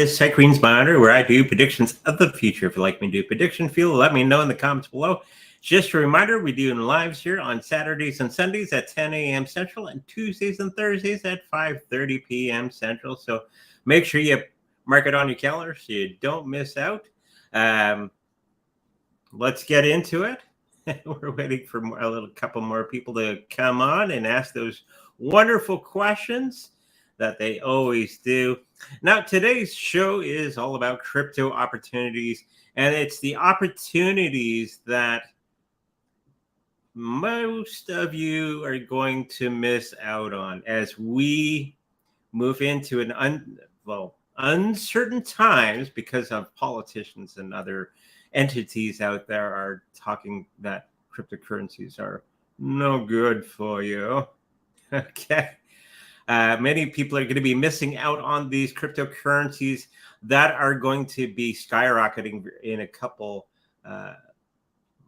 this is Tech Queen's Monitor, where I do predictions of the future. If you'd like me to do prediction field, let me know in the comments below. Just a reminder, we do lives here on Saturdays and Sundays at 10 a.m. Central and Tuesdays and Thursdays at 5:30 p.m. Central. So make sure you mark it on your calendar so you don't miss out. Let's get into it. We're waiting for a couple more people to come on and ask those wonderful questions that they always do. Now, today's show is all about crypto opportunities, and it's the opportunities that most of you are going to miss out on as we move into uncertain times because of politicians and other entities out there are talking that cryptocurrencies are no good for you. Okay. Many people are going to be missing out on these cryptocurrencies that are going to be skyrocketing in a couple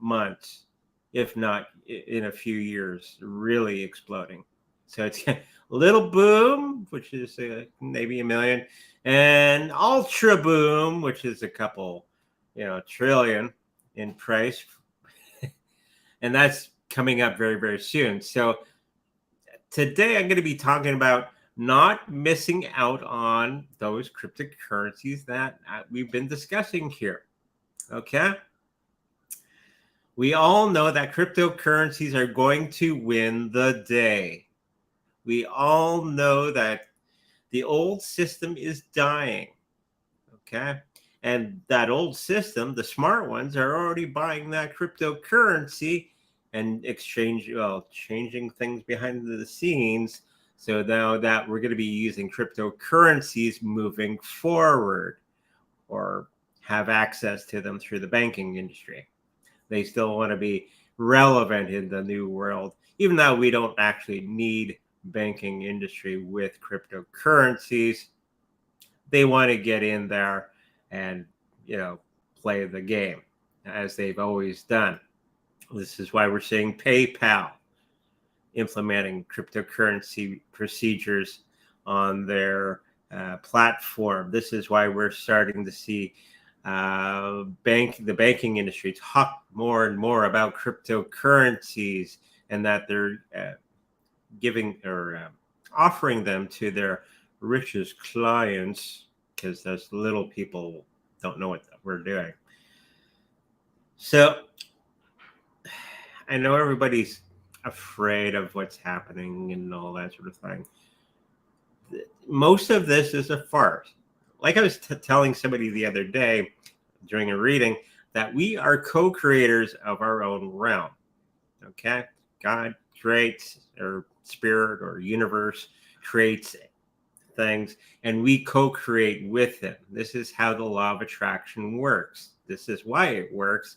months, if not in a few years, really exploding. So it's a little boom, which is maybe $1 million, and ultra boom, which is a couple, trillion in price. And that's coming up very, very soon. So today, I'm going to be talking about not missing out on those cryptocurrencies that we've been discussing here. Okay? We all know that cryptocurrencies are going to win the day. We all know that the old system is dying. Okay? And that old system, the smart ones, are already buying that cryptocurrency and changing things behind the scenes. So now that we're going to be using cryptocurrencies moving forward or have access to them through the banking industry. They still want to be relevant in the new world, even though we don't actually need banking industry with cryptocurrencies. They want to get in there and, play the game as they've always done. This is why we're seeing PayPal implementing cryptocurrency procedures on their platform. This is why we're starting to see the banking industry talk more and more about cryptocurrencies, and that they're giving or offering them to their richest clients, because those little people don't know what we're doing. So I know everybody's afraid of what's happening and all that sort of thing. Most of this is a farce. Like I was telling somebody the other day during a reading, that we are co-creators of our own realm. Okay? God creates, or spirit or universe creates things, and we co-create with him. This is how the law of attraction works. This is why it works,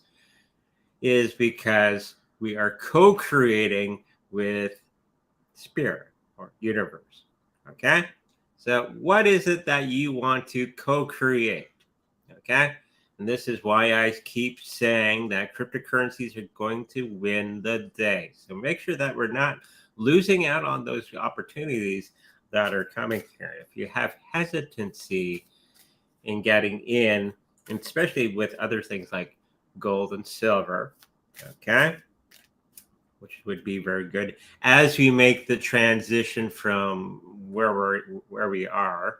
is because we are co-creating with spirit or universe. Okay? So what is it that you want to co-create? Okay? And this is why I keep saying that cryptocurrencies are going to win the day. So make sure that we're not losing out on those opportunities that are coming here. If you have hesitancy in getting in, and especially with other things like gold and silver, okay, which would be very good as we make the transition from where we are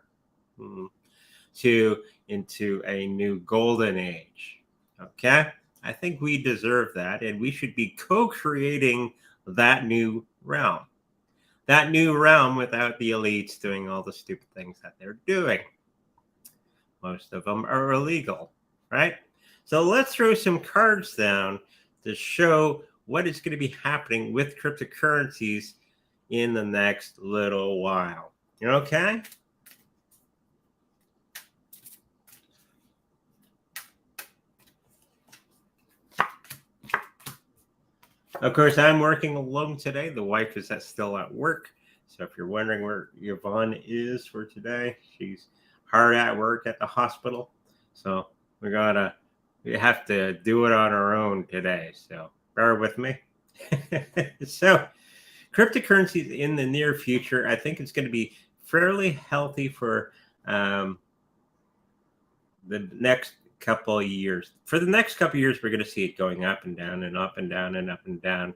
to into a new golden age. Okay, I think we deserve that, and we should be co-creating that new realm. That new realm without the elites doing all the stupid things that they're doing. Most of them are illegal, right? So let's throw some cards down to show what is going to be happening with cryptocurrencies in the next little while. Okay? Of course, I'm working alone today. The wife is still at work. So if you're wondering where Yvonne is for today, she's hard at work at the hospital. So we have to do it on our own today. So bear with me. So cryptocurrencies in the near future, I think it's going to be fairly healthy for the next couple of years. For the next couple of years, we're going to see it going up and down and up and down and up and down,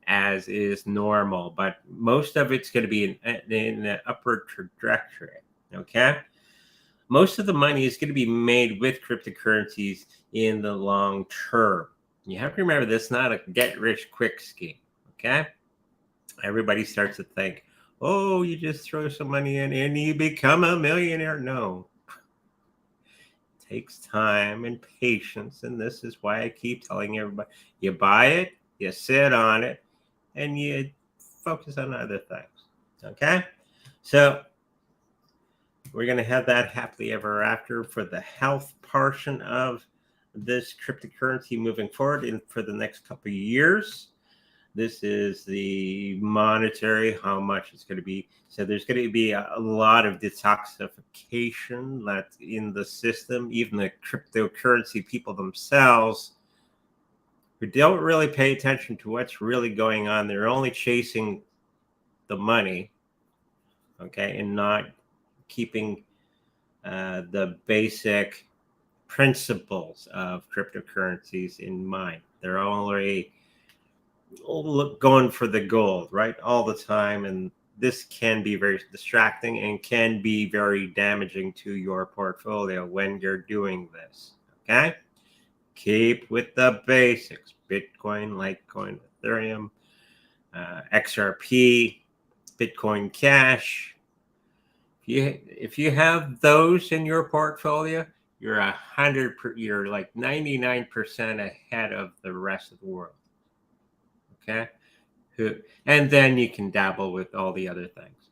as is normal. But most of it's going to be in an upward trajectory. Okay. Most of the money is going to be made with cryptocurrencies in the long term. You have to remember this is not a get rich quick scheme. Okay. Everybody starts to think, oh, you just throw some money in and you become a millionaire. No, it takes time and patience. And this is why I keep telling everybody, you buy it, you sit on it, and you focus on other things. Okay. So we're going to have that happily ever after for the health portion of this cryptocurrency moving forward and for the next couple of years. This is the monetary, how much it's going to be. So there's going to be a lot of detoxification that's in the system. Even the cryptocurrency people themselves, who don't really pay attention to what's really going on. They're only chasing the money, okay, and not keeping the basic principles of cryptocurrencies in mind. They're already going for the gold, right, all the time. And this can be very distracting and can be very damaging to your portfolio when you're doing this. Okay. Keep with the basics: Bitcoin, Litecoin, Ethereum, XRP, Bitcoin Cash. If you have those in your portfolio, you're you're like 99% ahead of the rest of the world. Okay. And then you can dabble with all the other things.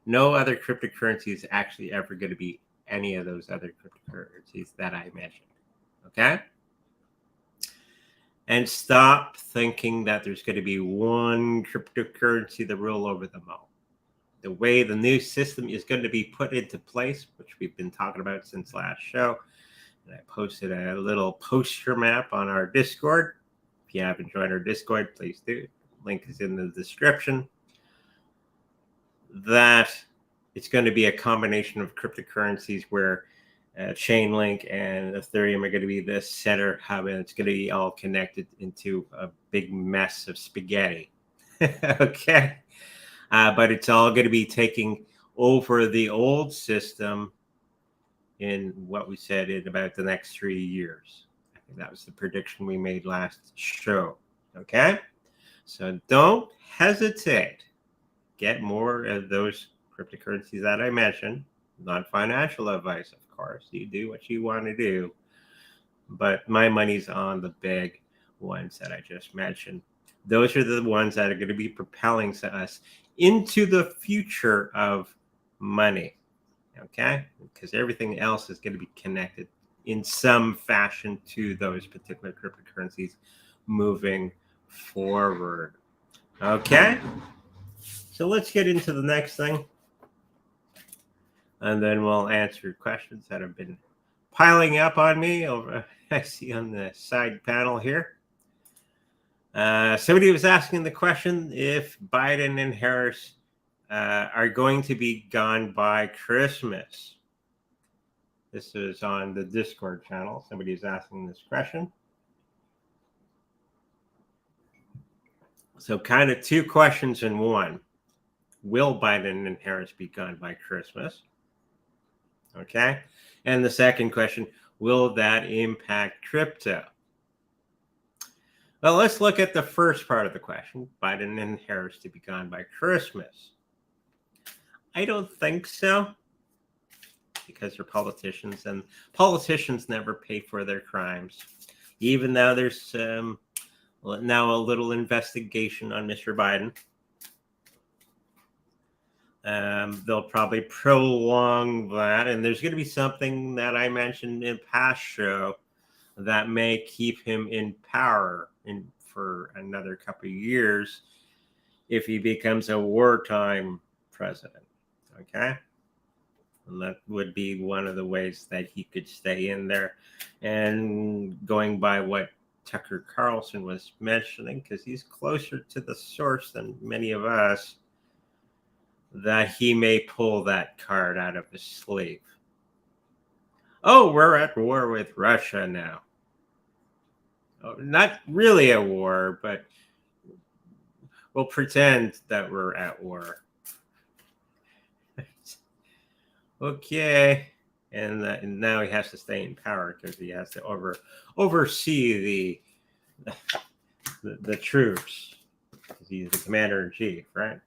No other cryptocurrency is actually ever going to be any of those other cryptocurrencies that I mentioned. Okay. And stop thinking that there's going to be one cryptocurrency that rule over them all. The way the new system is going to be put into place, which we've been talking about since last show. And I posted a little poster map on our Discord. If you haven't joined our Discord, please do. Link is in the description. That it's going to be a combination of cryptocurrencies where Chainlink and Ethereum are going to be the center hub, and it's going to be all connected into a big mess of spaghetti. Okay. But it's all going to be taking over the old system in what we said in about the next 3 years. I think that was the prediction we made last show. Okay. So don't hesitate. Get more of those cryptocurrencies that I mentioned. Not financial advice, of course. You do what you want to do. But my money's on the big ones that I just mentioned. Those are the ones that are going to be propelling us into the future of money. Okay? Because everything else is going to be connected in some fashion to those particular cryptocurrencies moving forward. Okay? So let's get into the next thing. And then we'll answer questions that have been piling up on me over, I see on the side panel here. Somebody was asking the question if Biden and Harris are going to be gone by Christmas. This is on the Discord channel. Somebody is asking this question. So kind of two questions in one. Will Biden and Harris be gone by Christmas? Okay. And the second question, will that impact crypto? Well, let's look at the first part of the question. Biden and Harris to be gone by Christmas. I don't think so, because they're politicians, and politicians never pay for their crimes. Even though there's now a little investigation on Mr. Biden. They'll probably prolong that, and there's going to be something that I mentioned in past show that may keep him in power for another couple of years if he becomes a wartime president. Okay, and that would be one of the ways that he could stay in there. And going by what Tucker Carlson was mentioning, because he's closer to the source than many of us, that he may pull that card out of his sleeve. Oh, we're at war with Russia now. Oh, not really a war, but we'll pretend that we're at war. Okay. And now he has to stay in power because he has to oversee the troops. He's the commander in chief, right?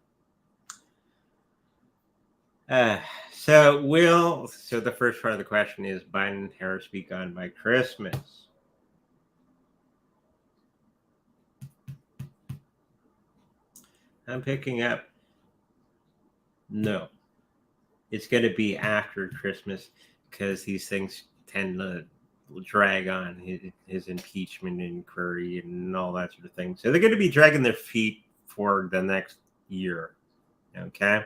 Uh, so the first part of the question is Biden and Harris be gone by Christmas? I'm picking up no. It's going to be after Christmas because these things tend to drag on his impeachment inquiry and all that sort of thing. So they're going to be dragging their feet for the next year, okay?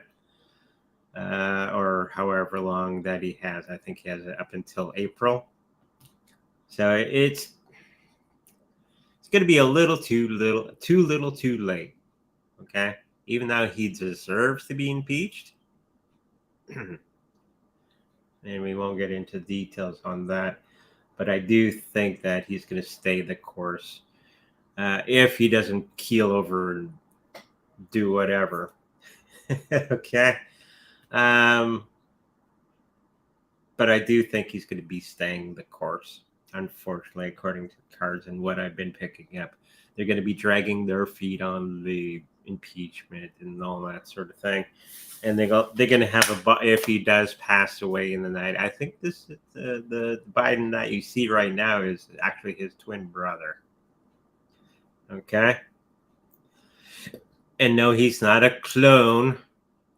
Or however long that he has. I think he has it up until April. So it's going to be a little too too late, okay? Even though he deserves to be impeached. And we won't get into details on that. But I do think that he's going to stay the course if he doesn't keel over and do whatever. Okay. But I do think he's going to be staying the course, unfortunately, according to the cards and what I've been picking up. They're going to be dragging their feet on the impeachment and all that sort of thing. And they're going to have if he does pass away in the night. I think the Biden that you see right now is actually his twin brother. Okay. And no, he's not a clone,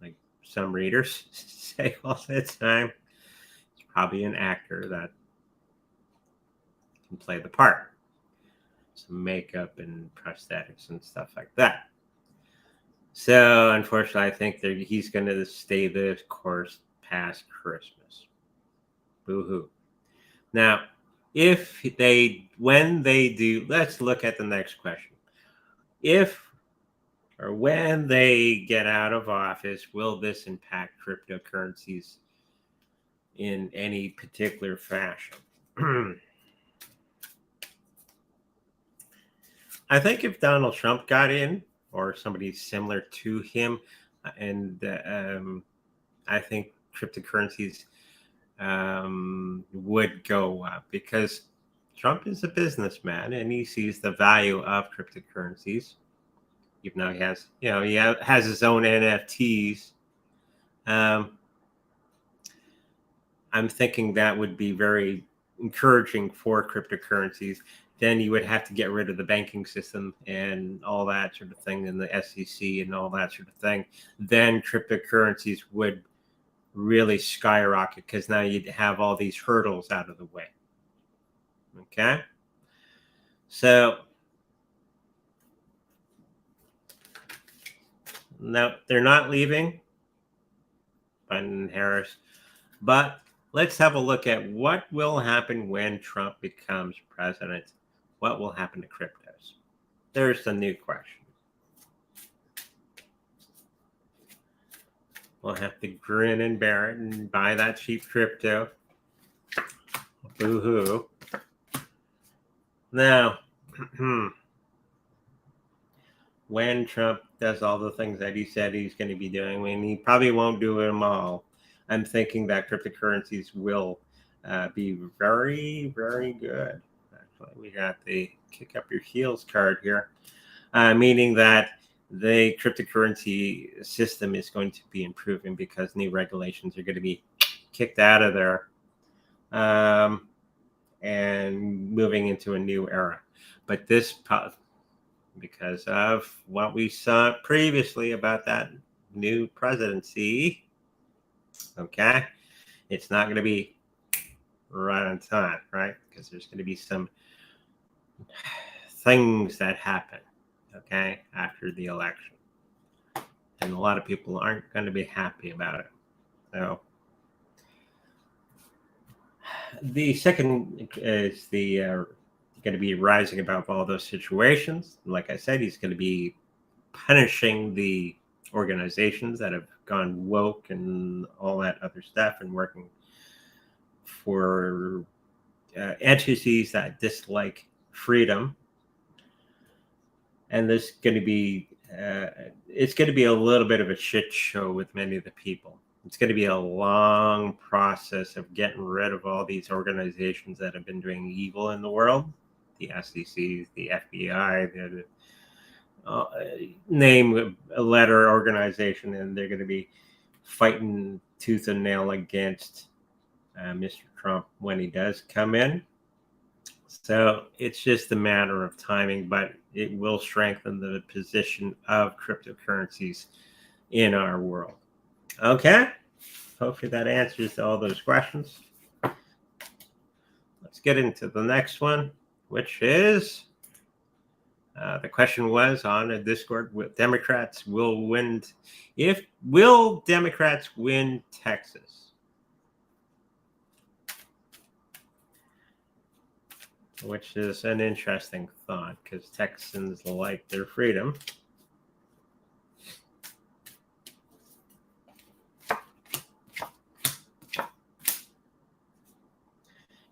like some readers say all the time. He's probably an actor that can play the part. Some makeup and prosthetics and stuff like that. So, unfortunately, I think he's going to stay the course past Christmas. Boo-hoo. Now, when they do, let's look at the next question. If or when they get out of office, will this impact cryptocurrencies in any particular fashion? I think if Donald Trump got in, or somebody similar to him, and I think cryptocurrencies would go up because Trump is a businessman and he sees the value of cryptocurrencies. Even though has his own NFTs. I'm thinking that would be very encouraging for cryptocurrencies. Then you would have to get rid of the banking system and all that sort of thing, and the SEC and all that sort of thing. Then cryptocurrencies would really skyrocket because now you'd have all these hurdles out of the way. Okay? So no, they're not leaving, Biden and Harris. But let's have a look at what will happen when Trump becomes president. What will happen to cryptos? There's the new question. We'll have to grin and bear it and buy that cheap crypto. Boo-hoo. Now, when Trump does all the things that he said he's going to be doing, and he probably won't do them all, I'm thinking that cryptocurrencies will be very, very good. Actually, we got the kick up your heels card here, meaning that the cryptocurrency system is going to be improving because new regulations are going to be kicked out of there and moving into a new era. But this, because of what we saw previously about that new presidency, okay, it's not going to be right on time, right? Because there's going to be some things that happen, okay, after the election. And a lot of people aren't going to be happy about it. So the second is the going to be rising above all those situations. Like I said, he's going to be punishing the organizations that have gone woke and all that other stuff and working for entities that dislike freedom. And there's going to be it's going to be a little bit of a shit show with many of the people. It's going to be a long process of getting rid of all these organizations that have been doing evil in the world, the SEC, the FBI, name a letter organization, and they're going to be fighting tooth and nail against Mr. Trump when he does come in. So it's just a matter of timing, but it will strengthen the position of cryptocurrencies in our world. Okay, hopefully that answers all those questions. Let's get into the next one, which is the question was on a Discord: Democrats will win? Will Democrats win Texas? Which is an interesting thought because Texans like their freedom.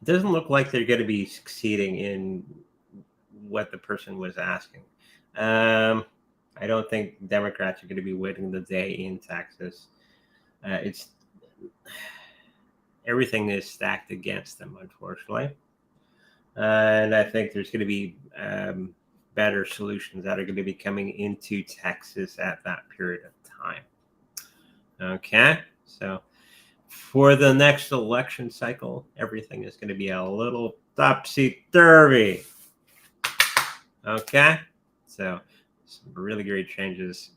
It doesn't look like they're going to be succeeding in what the person was asking. I don't think Democrats are going to be winning the day in Texas. It's everything is stacked against them, unfortunately. And I think there's going to be better solutions that are going to be coming into Texas at that period of time. Okay, so for the next election cycle, everything is going to be a little topsy-turvy. Okay, so some really great changes,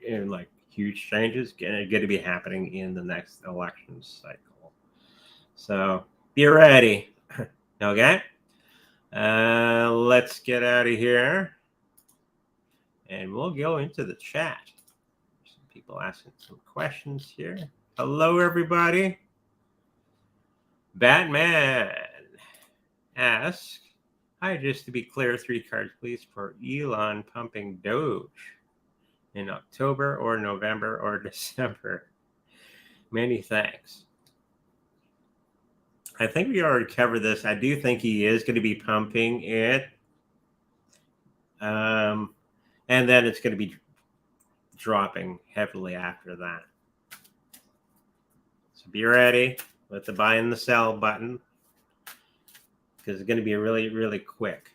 like huge changes, going to be happening in the next election cycle. So be ready. Okay. Let's get out of here and we'll go into the chat. Some people asking some questions here. Hello, everybody. Batman asks, hi, just to be clear, 3 cards, please, for Elon pumping Doge in October or November or December. Many thanks. I think we already covered this. I do think he is going to be pumping it. And then it's going to be dropping heavily after that. So be ready with the buy and the sell button because it's going to be really, really quick.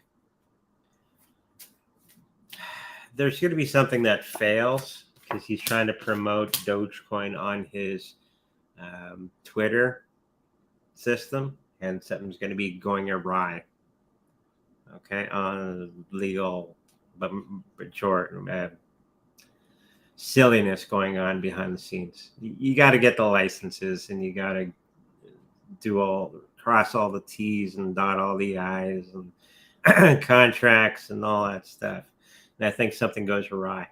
There's going to be something that fails because he's trying to promote Dogecoin on his Twitter system, and something's going to be going awry. Okay, on legal, but short silliness going on behind the scenes. You got to get the licenses, and you got to cross all the T's and dot all the I's and contracts and all that stuff. And I think something goes awry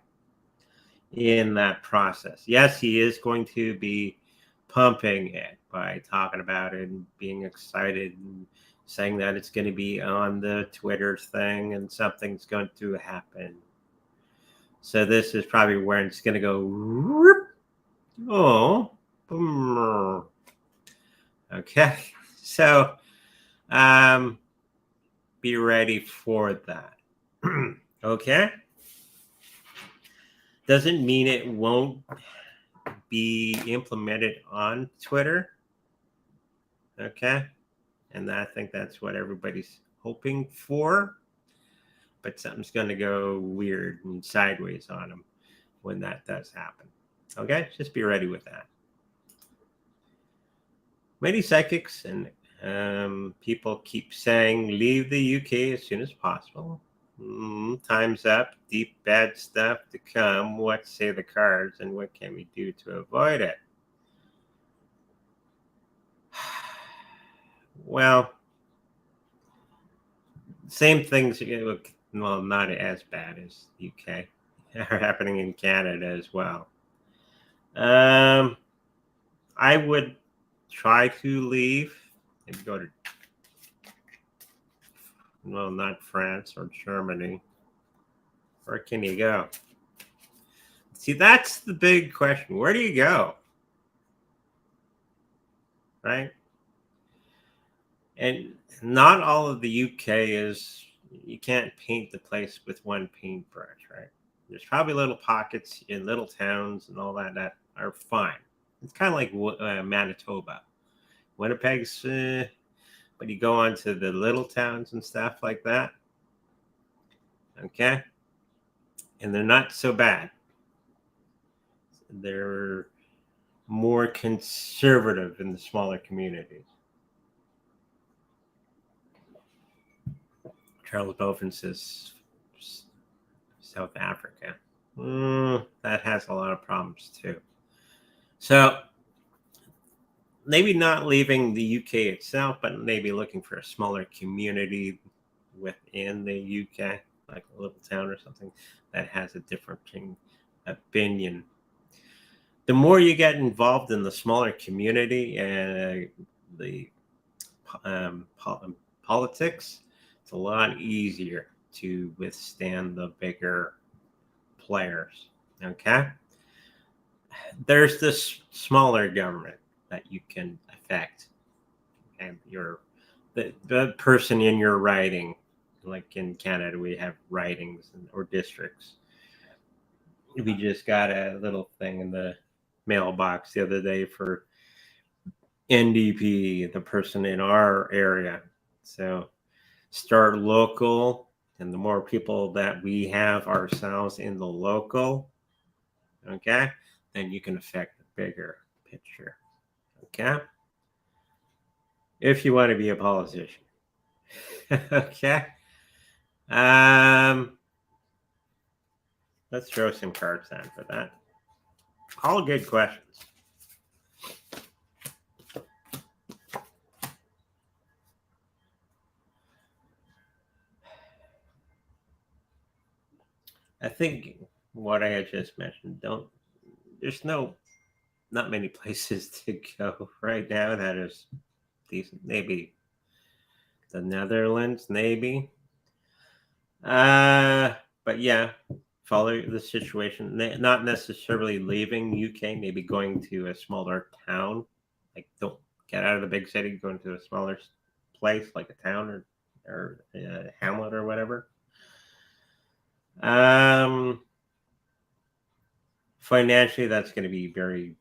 in that process. Yes, he is going to be pumping it by talking about it and being excited and saying that it's going to be on the Twitter thing and something's going to happen. So this is probably where it's going to go. Oh, okay. So be ready for that. Okay. Doesn't mean it won't be implemented on Twitter. Okay. And I think that's what everybody's hoping for. But something's going to go weird and sideways on them when that does happen. Okay. Just be ready with that. Many psychics and people keep saying leave the UK as soon as possible. Time's up. Deep bad stuff to come. What say the cards, and what can we do to avoid it? Well, same things. Well, not as bad as UK are happening in Canada as well. I would try to leave and go to, well, not France or Germany. Where can you go? See, that's the big question. Where do you go? Right? And not all of the UK is, you can't paint the place with one paintbrush, right? There's probably little pockets in little towns and all that that are fine. It's kind of like Manitoba. Winnipeg's, but you go on to the little towns and stuff like that, okay? And they're not so bad. They're more conservative in the smaller communities. Charles Bowman says South Africa. That has a lot of problems too. So maybe not leaving the UK itself, but maybe looking for a smaller community within the UK, like a little town or something that has a different opinion. The more you get involved in the smaller community and the politics, it's a lot easier to withstand the bigger players. Okay, there's this smaller government that you can affect, and the person in your riding, like in Canada, we have ridings or districts. We just got a little thing in the mailbox the other day for NDP, the person in our area. So start local, and the more people that we have ourselves in the local, okay, then you can affect the bigger picture. Okay, if you want to be a politician. Okay. Let's throw some cards on for that. All good questions. I think what I had just mentioned, there's not many places to go right now that is decent. Maybe the Netherlands, maybe. But yeah, follow the situation. Not necessarily leaving UK, maybe going to a smaller town. Like, don't get out of the big city, go into a smaller place like a town or a hamlet or whatever. Financially, that's going to be very.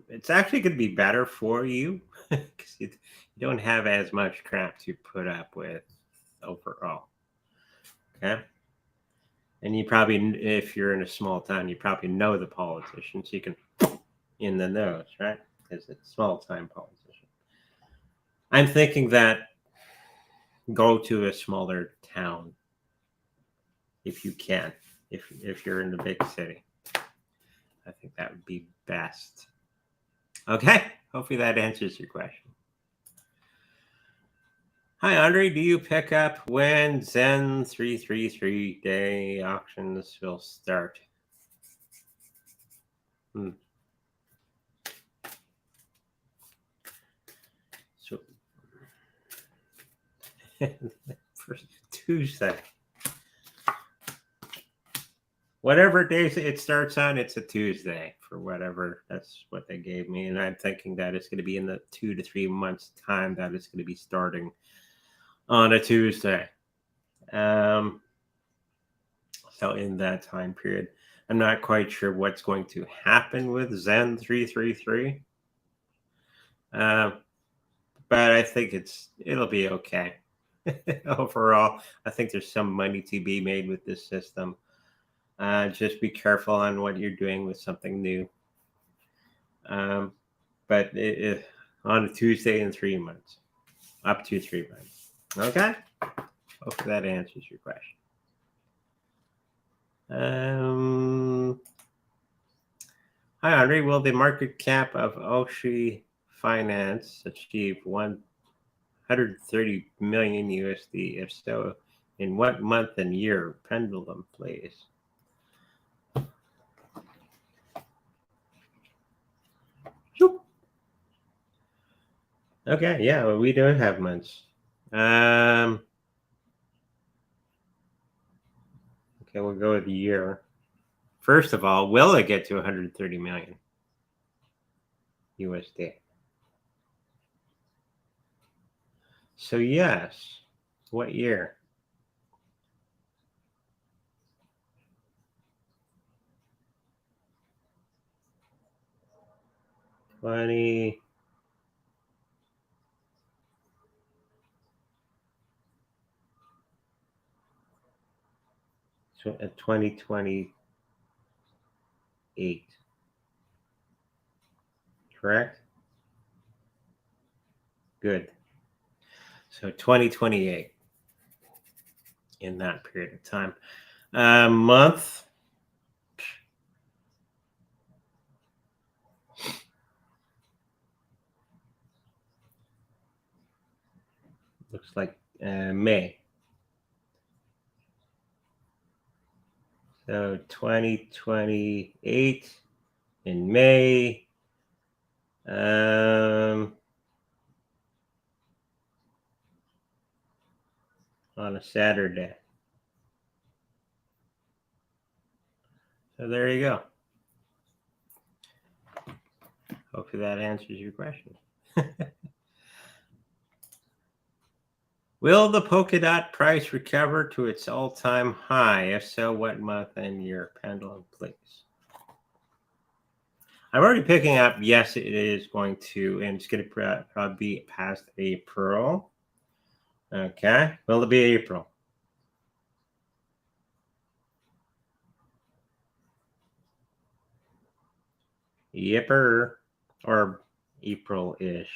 It's actually going to be better for you because you don't have as much crap to put up with overall. Okay. And you probably, if you're in a small town, you probably know the politicians. You can in the nose, right? Because it's small time politician. I'm thinking that go to a smaller town if you can, if you're in the big city. I think that would be best. Okay. Hopefully that answers your question. Hi, Andre. Do you pick up when Zen 333 day auctions will start? So, first Tuesday. Whatever day it starts on, it's a Tuesday for whatever. That's what they gave me. And I'm thinking that it's going to be in the 2 to 3 months' time that it's going to be starting on a Tuesday. So in that time period, I'm not quite sure what's going to happen with Zen 333. But I think it'll be okay. Overall, I think there's some money to be made with this system. Just be careful on what you're doing with something new. But on a Tuesday in 3 months, up to 3 months. Okay. Hopefully that answers your question. Hi, Andre. Will the market cap of Oshi Finance achieve 130 million USD? If so, in what month and year? Pendulum, please. Okay, yeah, well, we don't have months. Okay, we'll go with the year. First of all, will it get to 130 million USD? So yes, what year? Twenty. 2028, correct? Good. So 2028 in that period of time. Month. Looks like May. So 2028 in May. On a Saturday. So there you go. Hopefully that answers your question. Will the polka dot price recover to its all-time high? If so, what month and year? Pendulum, please. I'm already picking up. Yes, it is going to, and it's going to probably be past April. Okay. Will it be April? Yipper. Or April-ish.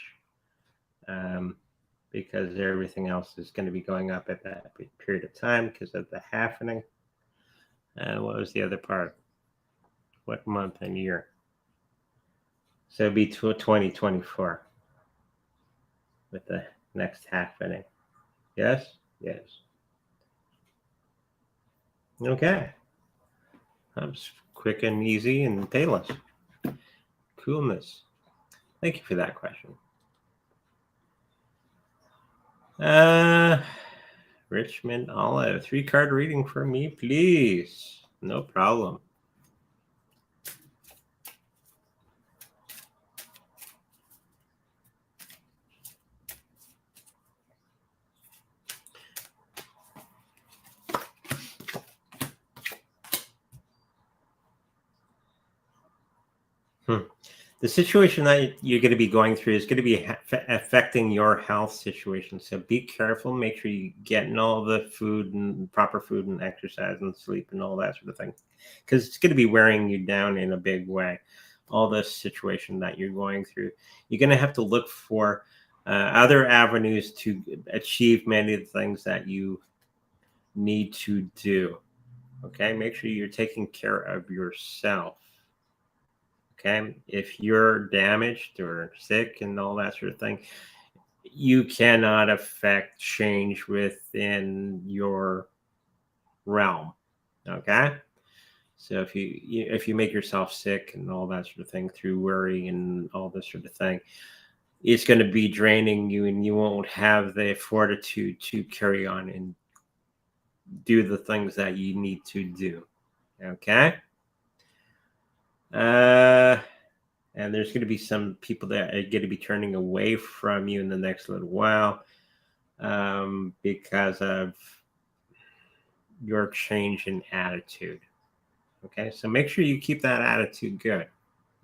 Because everything else is going to be going up at that period of time because of the halvening. And what was the other part? What month and year? So it'd be 2024 with the next halvening. Yes? Yes. Okay. That's quick and easy and painless. Coolness. Thank you for that question. Richmond Olive, 3-card reading for me, please. No problem. The situation that you're going to be going through is going to be affecting your health situation. So be careful. Make sure you're getting all the food and proper food and exercise and sleep and all that sort of thing, because it's going to be wearing you down in a big way. All this situation that you're going through, you're going to have to look for other avenues to achieve many of the things that you need to do. Okay, make sure you're taking care of yourself. Okay, if you're damaged or sick and all that sort of thing, you cannot affect change within your realm. Okay, so if you make yourself sick and all that sort of thing through worry and all this sort of thing, it's going to be draining you, and you won't have the fortitude to carry on and do the things that you need to do. Okay. And there's going to be some people that are going to be turning away from you in the next little while because of your change in attitude. Okay, so make sure you keep that attitude good.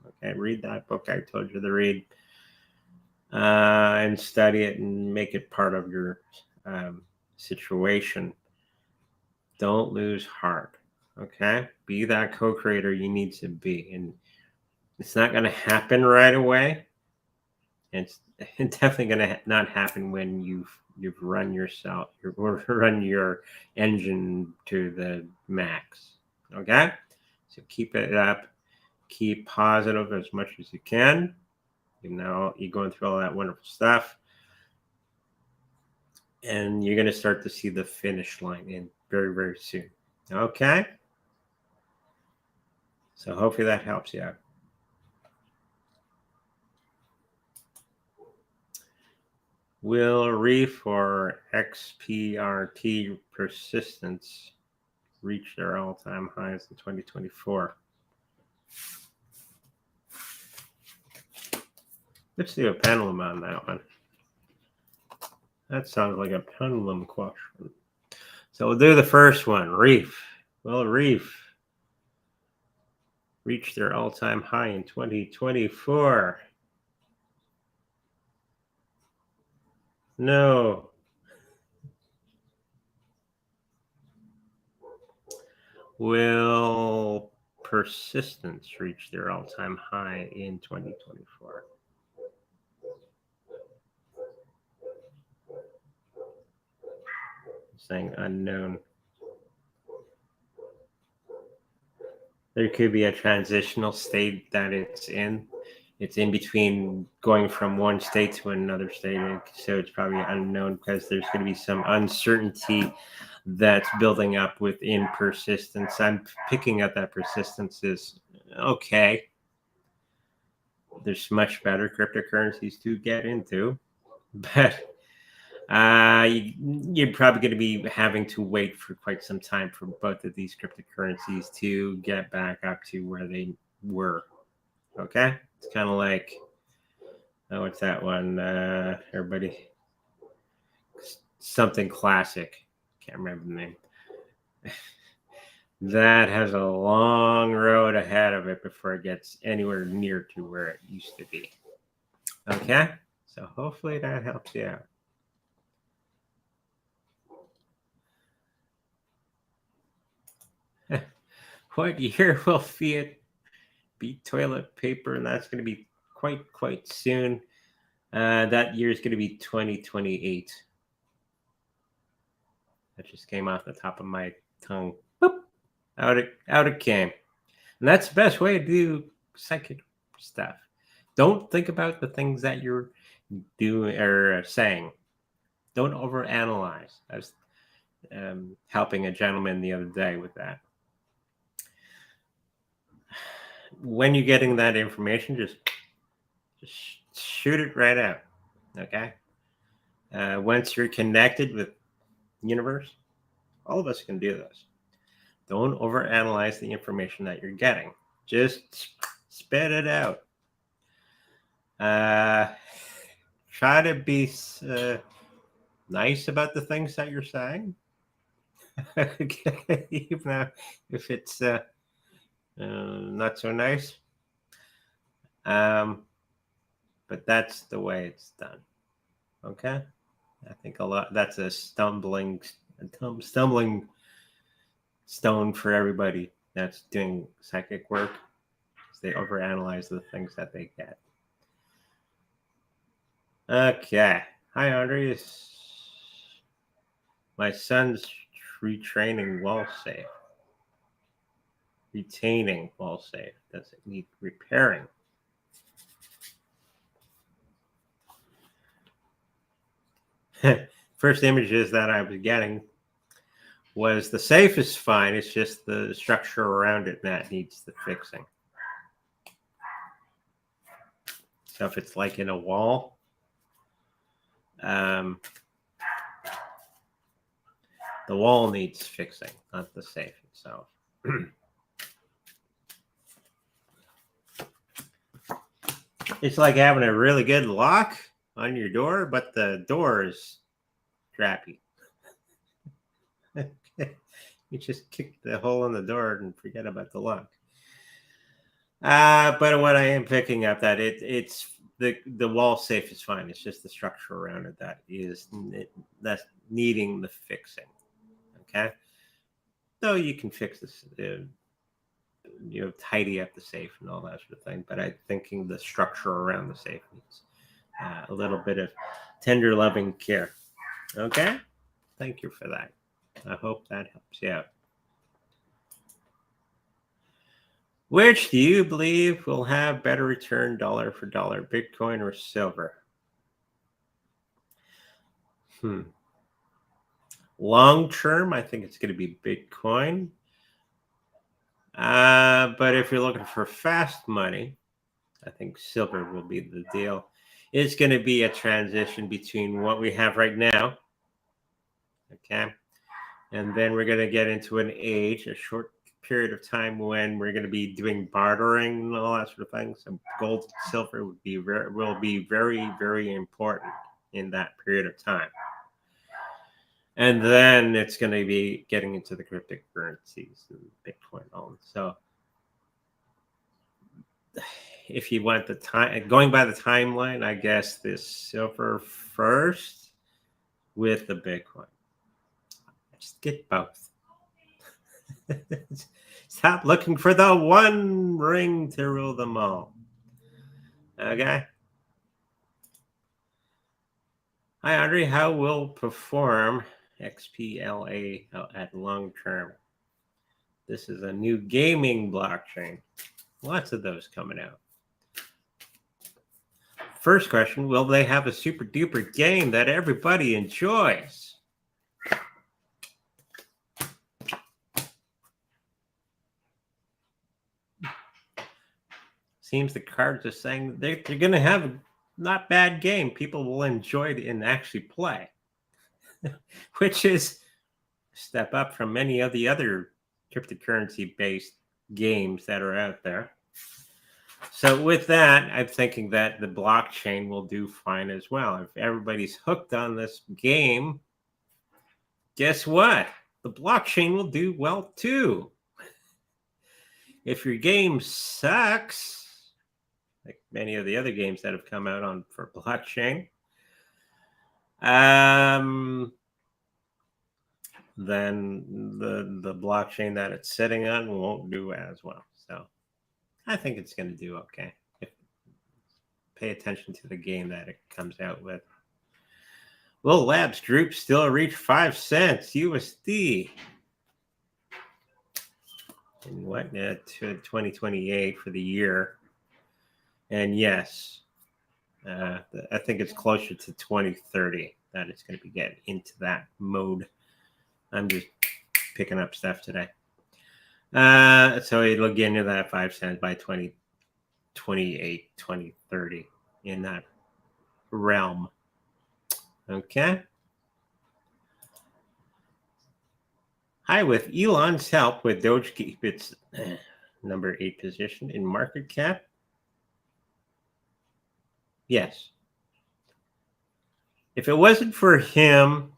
Okay, read that book I told you to read and study it and make it part of your situation. Don't lose heart. Okay, be that co-creator you need to be, and it's not going to happen right away. It's definitely going to not happen when you've run yourself or run your engine to the max. Okay, so keep it up, keep positive as much as you can. You know, you're going through all that wonderful stuff, and you're going to start to see the finish line in very, very soon. Okay, so hopefully that helps you out. Will Reef or XPRT persistence reach their all-time highs in 2024? Let's do a pendulum on that one. That sounds like a pendulum question. So we'll do the first one. Reef. Will Reef reach their all-time high in 2024? No. Will persistence reach their all-time high in 2024? Saying unknown. There could be a transitional state that it's in. It's in between going from one state to another state. So it's probably unknown because there's going to be some uncertainty that's building up within persistence. I'm picking up that persistence is okay. There's much better cryptocurrencies to get into, but you're probably going to be having to wait for quite some time for both of these cryptocurrencies to get back up to where they were. Okay, it's kind of like what's that one? Everybody, something classic. Can't remember the name. That has a long road ahead of it before it gets anywhere near to where it used to be. Okay, so hopefully that helps you out. What year will fiat beat toilet paper? And that's going to be quite soon. That year is going to be 2028. That just came off the top of my tongue. Boop, out it came. And that's the best way to do psychic stuff. Don't think about the things that you're doing or saying. Don't overanalyze. I was helping a gentleman the other day with that. When you're getting that information, just shoot it right out. Okay. Once you're connected with the universe, all of us can do this. Don't overanalyze the information that you're getting. Just spit it out. Try to be nice about the things that you're saying. Okay, even if it's not so nice. But that's the way it's done. Okay, I think that's a stumbling stone for everybody that's doing psychic work. They overanalyze the things that they get. Okay. Hi, Andre. My son's retraining wall safe. Retaining wall safe. Does it need repairing? First images that I was getting was the safe is fine. It's just the structure around it that needs the fixing. So if it's like in a wall, the wall needs fixing, not the safe itself. It's like having a really good lock on your door, but the door is crappy. You just kick the hole in the door and forget about the lock. But what I am picking up that it's the wall safe is fine. It's just the structure around it that's needing the fixing. Okay, so you can fix this, tidy up the safe and all that sort of thing. But I'm thinking the structure around the safe needs a little bit of tender, loving care. Okay, thank you for that. I hope that helps you out. Which do you believe will have better return dollar for dollar, Bitcoin or silver? Long term, I think it's going to be Bitcoin. But if you're looking for fast money, I think silver will be the deal. It's going to be a transition between what we have right now. Okay. And then we're going to get into a short period of time when we're going to be doing bartering and all that sort of thing. So gold and silver will be very, very important in that period of time. And then it's going to be getting into the cryptocurrencies and Bitcoin. So if you want the time, going by the timeline, I guess this silver first with the Bitcoin. Just get both. Stop looking for the one ring to rule them all. Okay. Hi, Audrey. How will perform XPLA at long term? This is a new gaming blockchain. Lots of those coming out. First question, will they have a super duper game that everybody enjoys? Seems the cards are saying they're going to have a not bad game. People will enjoy it and actually play, which is a step up from many of the other cryptocurrency-based games that are out there. So with that, I'm thinking that the blockchain will do fine as well. If everybody's hooked on this game, guess what? The blockchain will do well too. If your game sucks, like many of the other games that have come out for blockchain, then the blockchain that it's sitting on won't do as well. So I think it's going to do okay. Pay attention to the game that it comes out with. Will Labs Group still reach 5 cents USD? In what? 2028 for the year. And yes, I think it's closer to 2030 that it's going to be getting into that mode. I'm just picking up stuff today. So it'll get into that 5 cents by 2028, 2030 in that realm. Okay. Hi, with Elon's help, with Doge keep its number 8 position in market cap? Yes. If it wasn't for him,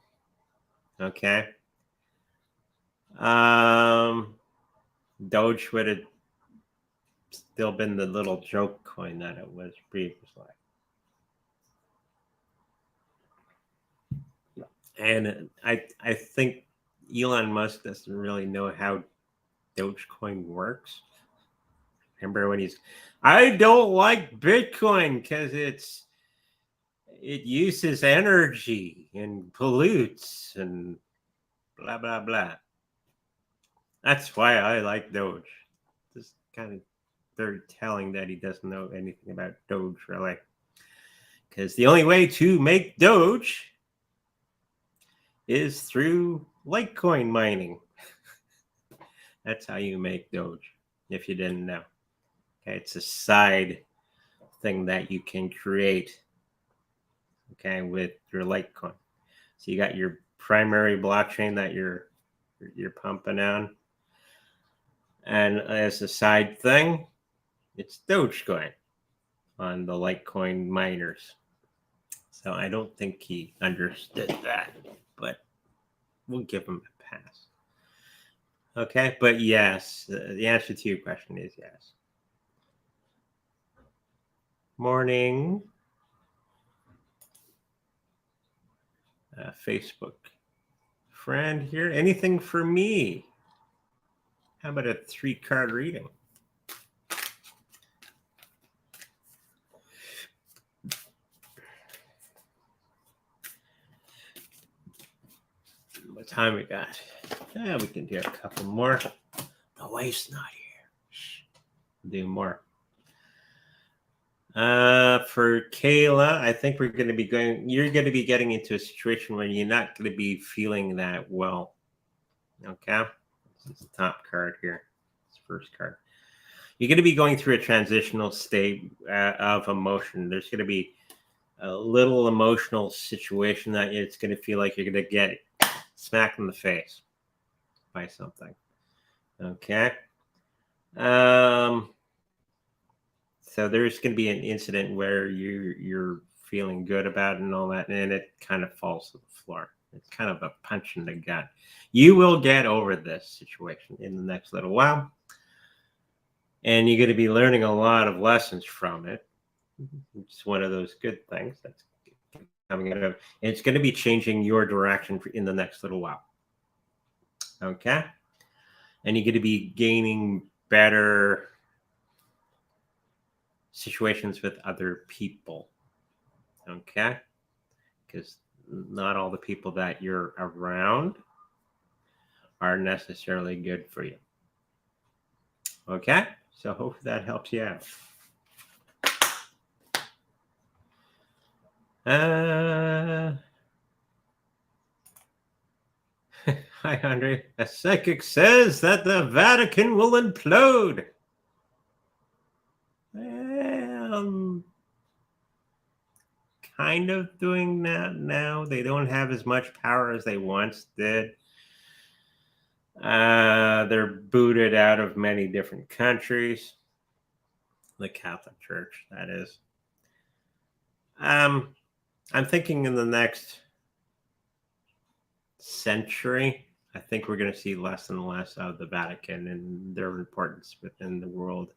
okay, Doge would have still been the little joke coin that it was previously. And I think Elon Musk doesn't really know how Dogecoin works. Remember when I don't like Bitcoin because it uses energy and pollutes and blah blah blah. That's why I like Doge. Just kind of very telling that he doesn't know anything about Doge really. Because the only way to make Doge is through Litecoin mining. That's how you make Doge, if you didn't know. Okay, it's a side thing that you can create, okay, with your Litecoin. So you got your primary blockchain that you're pumping on, and as a side thing, it's Dogecoin on the Litecoin miners. So I don't think he understood that, but we'll give him a pass. Okay, but yes, the answer to your question is yes. Morning. Facebook friend here. Anything for me? How about a 3-card reading? What time we got? Yeah, we can do a couple more. The wife's not here. Shh. Do more. For Kayla, I think you're going to be getting into a situation where you're not going to be feeling that well. Okay. This is the top card here. It's the first card. You're going to be going through a transitional state of emotion. There's going to be a little emotional situation that it's going to feel like you're going to get smacked in the face by something. Okay. So there's going to be an incident where you're feeling good about it and all that, and it kind of falls to the floor. It's kind of a punch in the gut. You will get over this situation in the next little while. And you're going to be learning a lot of lessons from it. It's one of those good things that's coming out of it. It's going to be changing your direction in the next little while. Okay? And you're going to be gaining better situations with other people. Okay? Because not all the people that you're around are necessarily good for you. Okay? So hopefully that helps you out. Hi, Andre. A psychic says that the Vatican will implode. Well, kind of doing that now. They don't have as much power as they once did. They're booted out of many different countries. The Catholic Church, that is. I'm thinking in the next century, I think we're going to see less and less of the Vatican and their importance within the world.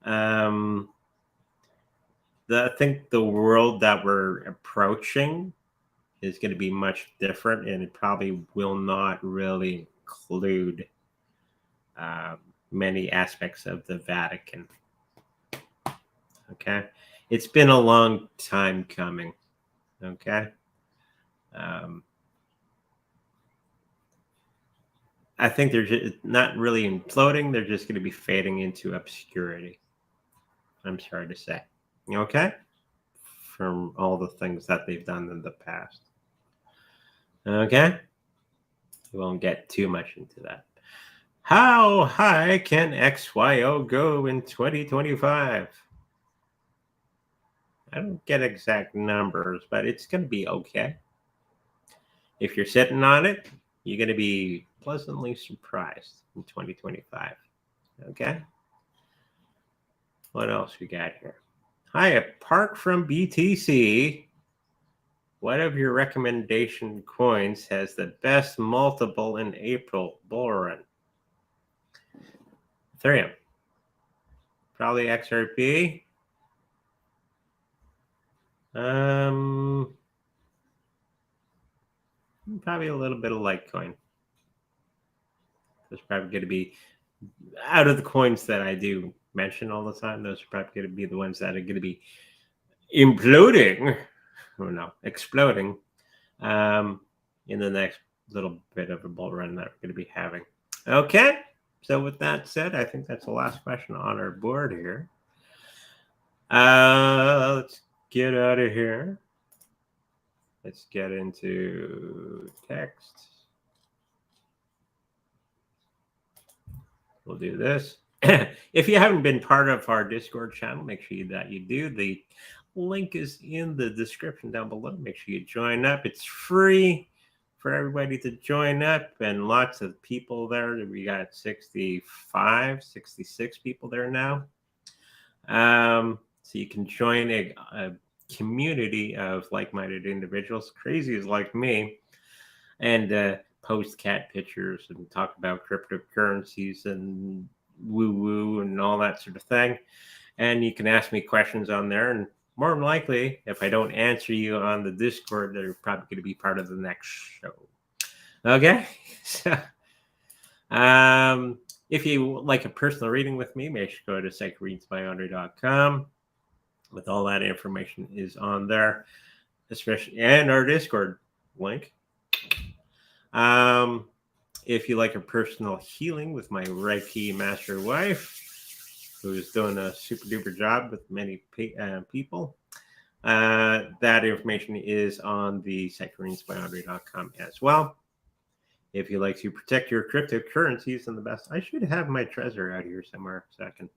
I think the world that we're approaching is going to be much different, and it probably will not really include many aspects of the Vatican. Okay, it's been a long time coming. Okay, I think they're just not really imploding. They're just going to be fading into obscurity. I'm sorry to say. Okay, from all the things that they've done in the past. Okay, we won't get too much into that. How high can XYO go in 2025? I don't get exact numbers, but it's going to be okay. If you're sitting on it, you're going to be pleasantly surprised in 2025. Okay. What else we got here? Hi, apart from BTC, what of your recommendation coins has the best multiple in April bull run? Ethereum. Probably XRP. Probably a little bit of Litecoin. There's probably going to be, out of the coins that I do mention all the time, those are probably going to be the ones that are going to be imploding, or no, exploding, in the next little bit of a bull run that we're going to be having. Okay, so with that said, I think that's the last question on our board here. Let's get out of here. Let's get into text. We'll do this. If you haven't been part of our Discord channel, make sure that you do. The link is in the description down below. Make sure you join up. It's free for everybody to join up, and lots of people there. We got 65, 66 people there now. So you can join a community of like-minded individuals, crazies like me, and post cat pictures and talk about cryptocurrencies and woo-woo and all that sort of thing. And you can ask me questions on there, and more than likely, if I don't answer you on the Discord, they're probably going to be part of the next show. Okay? So, if you like a personal reading with me, make sure to go to psychreadsbyandre.com. With all that information is on there, especially, and our Discord link. If you like a personal healing with my Reiki master wife, who's doing a super duper job with many people, that information is on the psychreadsbyandre.com as well. If you like to protect your cryptocurrencies, and the best, I should have my treasure out here somewhere so I can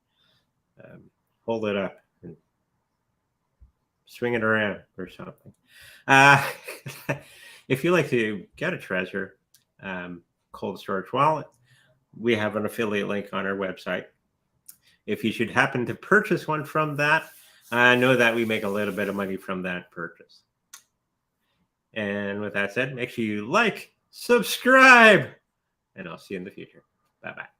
hold it up and swing it around or something. If you like to get a treasure, cold storage wallet, we have an affiliate link on our website. If you should happen to purchase one from that, I know that we make a little bit of money from that purchase. And with that said, make sure you like, subscribe, and I'll see you in the future. Bye-bye.